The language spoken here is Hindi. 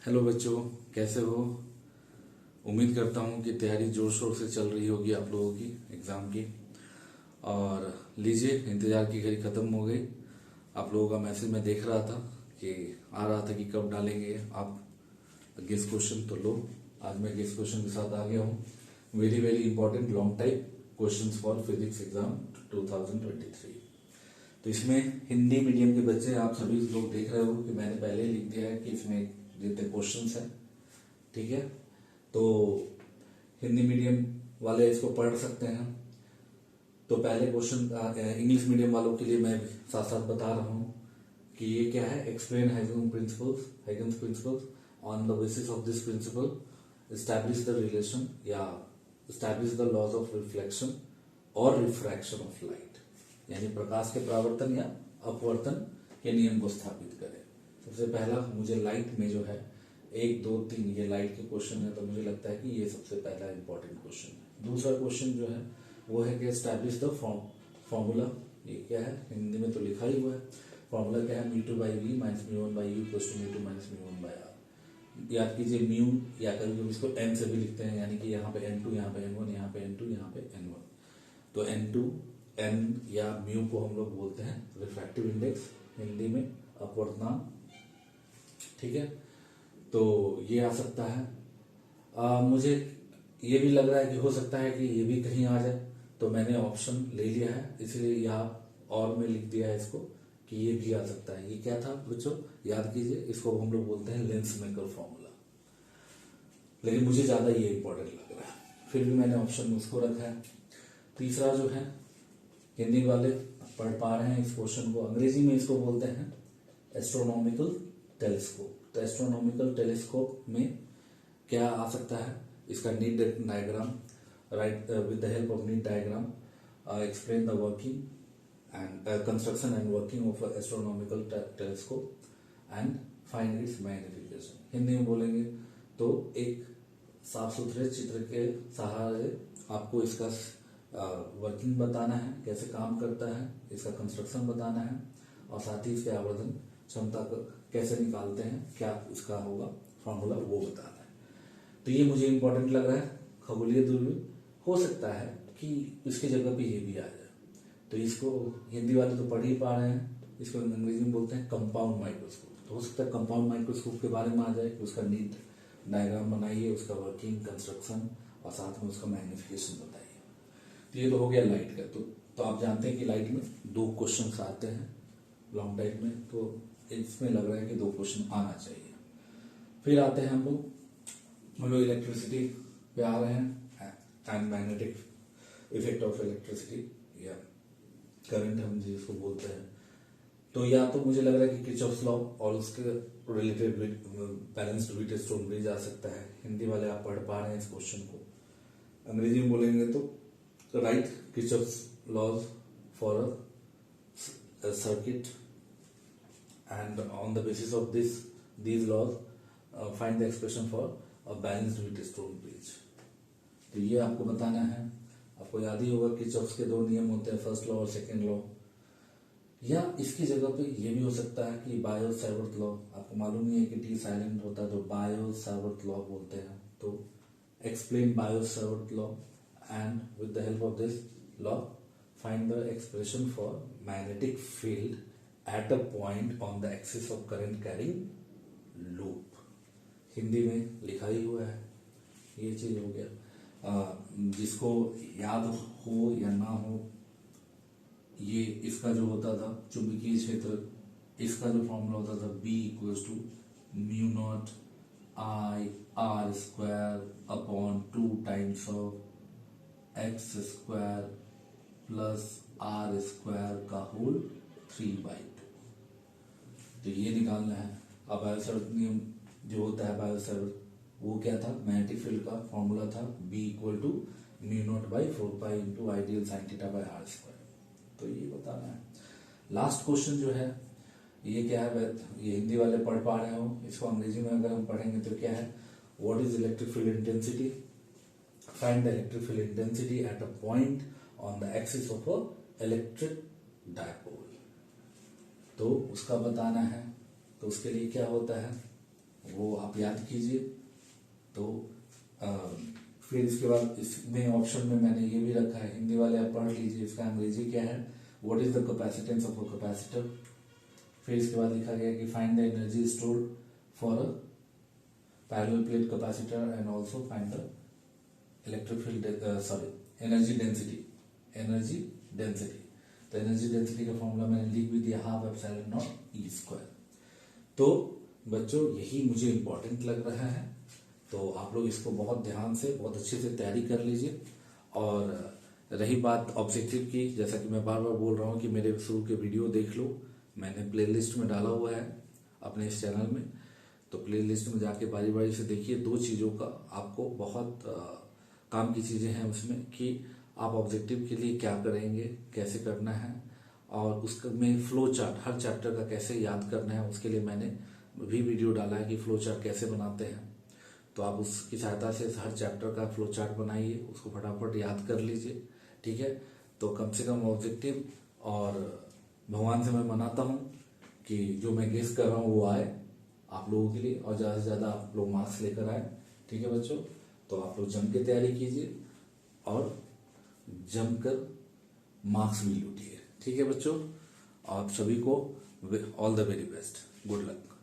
हेलो बच्चों, कैसे हो। उम्मीद करता हूँ कि तैयारी जोर शोर से चल रही होगी आप लोगों की एग्ज़ाम की। और लीजिए, इंतज़ार की घड़ी ख़त्म हो गई। आप लोगों का मैसेज मैं देख रहा था कि आ रहा था कि कब डालेंगे आप गेस क्वेश्चन। तो लो, आज मैं गेस क्वेश्चन के साथ आ गया हूँ। Very very important long type question for physics exam 2023। तो इसमें हिंदी मीडियम के बच्चे आप सभी लोग देख रहे हो कि मैंने पहले ही लिख दिया है कि इसमें जितने क्वेश्चंस हैं, ठीक है। तो हिंदी मीडियम वाले इसको पढ़ सकते हैं। तो पहले क्वेश्चन इंग्लिश मीडियम वालों के लिए मैं साथ साथ बता रहा हूँ कि ये क्या है। Explain Huygens principles on the basis of this principle establish the relation या establish the laws of reflection और रिफ्रैक्शन ऑफ लाइट, यानी प्रकाश के परावर्तन या अपवर्तन के नियम को स्थापित करें। सबसे पहला मुझे लाइट में जो है 1, 2, 3 ये लाइट के क्वेश्चन है, तो मुझे लगता है कि ये सबसे पहला इंपॉर्टेंट क्वेश्चन है। दूसरा क्वेश्चन जो है वो है कि एस्टैब्लिश द फॉर्मूला। ये क्या है, हिंदी में तो लिखा ही हुआ है। फॉर्मूला क्या है, μ2/v minus μ1/u equals to μ2 minus μ1/r। याद कीजिए म्यू, या कभी कभी इसको n से भी लिखते हैं, यानी कि यहाँ पे n2, यहाँ पे n1, यहाँ पे n2, यहाँ पे n1। तो n2 n या म्यू को हम लोग बोलते हैं रिफ्रैक्टिव इंडेक्स, हिंदी में अपवर्तनांक, ठीक है। तो ये आ सकता है। मुझे ये भी लग रहा है कि हो सकता है कि ये भी कहीं आ जाए, तो मैंने ऑप्शन ले लिया है, इसलिए यहाँ और में लिख दिया है इसको कि ये भी आ सकता है। ये क्या था बच्चों, याद कीजिए, इसको हम लोग बोलते हैं लेंस मेकर फॉर्मूला। लेकिन मुझे ज्यादा ये इंपॉर्टेंट लग रहा है, फिर भी मैंने ऑप्शन में उसको रखा है। तीसरा जो है, हिंदी वाले पढ़ पा रहे हैं इस क्वेश्चन को, अंग्रेजी में इसको बोलते हैं एस्ट्रोनॉमिकल टेलीस्कोप। तो एस्ट्रोनॉमिकल टेलीस्कोप में क्या आ सकता है, इसका need diagram, right, with the help of need diagram explain the working and construction and working of astronomical telescope and find its magnification. Hindi में बोलेंगे तो एक साफ सुथरे चित्र के सहारे आपको इसका वर्किंग बताना है, कैसे काम करता है, इसका कंस्ट्रक्शन बताना है, और साथ ही इसके आवर्धन क्षमता को कैसे निकालते हैं, क्या इसका होगा फॉर्मूला, वो बताना है। तो ये मुझे इंपॉर्टेंट लग रहा है। खगोलीय दूरबीन, हो सकता है कि इसकी जगह पे ये भी आ जाए। तो इसको हिंदी वाले तो पढ़ ही पा रहे हैं, इसको अंग्रेजी में बोलते हैं कंपाउंड माइक्रोस्कोप। तो हो सकता है कंपाउंड माइक्रोस्कोप के बारे में आ जाए कि उसका नीड डायग्राम बनाइए, उसका वर्किंग, कंस्ट्रक्शन और साथ में उसका मैग्निफिकेशन बताइए। तो ये तो हो गया लाइट का। तो आप जानते हैं कि लाइट में 2 क्वेश्चन आते हैं लॉन्ग टाइप में, तो इसमें लग रहा है कि 2 क्वेश्चन आना चाहिए। फिर आते हैं हम लोग इलेक्ट्रिसिटी पे आ रहे हैं, and magnetic effect of electricity या करंट हम जिसको बोलते हैं। तो या तो मुझे लग रहा है कि किरचॉफ्स लॉ और उसके रिलेटेड बैलेंस्ड व्हीटस्टोन ब्रिज आ सकता है। हिंदी वाले आप पढ़ पा रहे हैं इस क्वेश्चन को। अंग्रेजी में बोलेंगे तो write Kirchhoff's laws for a circuit and on the basis of these laws find the expression for a balanced Wheatstone bridge। तो ये आपको बताना है। आपको याद ही होगा किरचॉफ्स के 2 नियम होते हैं, फर्स्ट लॉ और सेकंड लॉ। या इसकी जगह पे ये भी हो सकता है कि बायो-सैवर्थ लॉ। आपको मालूम ही है कि टी साइलेंट होता है तो बायो-सैवर्थ लॉ बोलते हैं। तो explain Biot Savart law and with the help of this law find the expression for magnetic field at a point on the axis of current carrying loop। Hindi में लिखा ही हुआ है, ये चीज हो गया। जिसको याद हो या ना हो, ये इसका जो होता था चुंबकीय क्षेत्र, इसका जो फॉर्मूला होता था B equals to μ0 I r² upon 2 times of x square plus r² का होल 3/2। तो ये निकालना है। अब बायो-सैवर्थ नियम जो होता है बायो-सैवर्थ, वो क्या था, मैग्नेटिक फील्ड का फॉर्मूला था B equal to μ0/4π into ideal sine theta by r²। तो ये बताना है। लास्ट क्वेश्चन जो है ये क्या है, ये हिंदी वाले पढ़ पा रहे हो, इसको अंग्रेजी में अगर हम पढ़ेंगे तो क्या है, what is electric field intensity, find the electric field intensity at a point on the axis of a electric dipole. तो उसका बताना है। तो उसके लिए क्या होता है, वो आप याद कीजिए। तो फिर इसके बाद इसमें ऑप्शन में मैंने ये भी रखा है, हिंदी वाले आप पढ़ लीजिए, इसका अंग्रेजी क्या है, what is the capacitance of a capacitor. फिर इसके बाद लिखा गया कि find the energy stored for a parallel plate capacitor and also find the electric field energy density. तो एनर्जी डेंसिटी का फॉर्मूला मैंने लिख भी दिया, half epsilon not E square. तो बच्चों यही मुझे इंपॉर्टेंट लग रहा है, तो आप लोग इसको बहुत ध्यान से बहुत अच्छे से तैयारी कर लीजिए। और रही बात ऑब्जेक्टिव की, जैसा कि मैं बार बार बोल रहा हूँ कि मेरे शुरू के वीडियो देख लो, मैंने प्लेलिस्ट में डाला हुआ है अपने इस चैनल में, तो प्लेलिस्ट में जाके बारी बारी से देखिए। दो चीज़ों का आपको बहुत काम की चीज़ें हैं उसमें कि आप ऑब्जेक्टिव के लिए क्या करेंगे, कैसे करना है, और उसका में फ्लो चार्ट हर चैप्टर का कैसे याद करना है, उसके लिए मैंने भी वीडियो डाला है कि फ्लो चार्ट कैसे बनाते हैं। तो आप उसकी सहायता से हर चैप्टर का फ्लो चार्ट बनाइए, उसको फटाफट याद कर लीजिए, ठीक है। तो कम से कम ऑब्जेक्टिव, और भगवान से मैं मनाता हूँ कि जो मैं गेस कर रहा हूँ वो आए आप लोगों के लिए, और ज़्यादा से ज़्यादा आप लोग मार्क्स लेकर आए, ठीक है बच्चों। तो आप लोग जम के तैयारी कीजिए और जमकर मार्क्स भी लूटिए, ठीक है बच्चों। आप सभी को all the very best, good luck.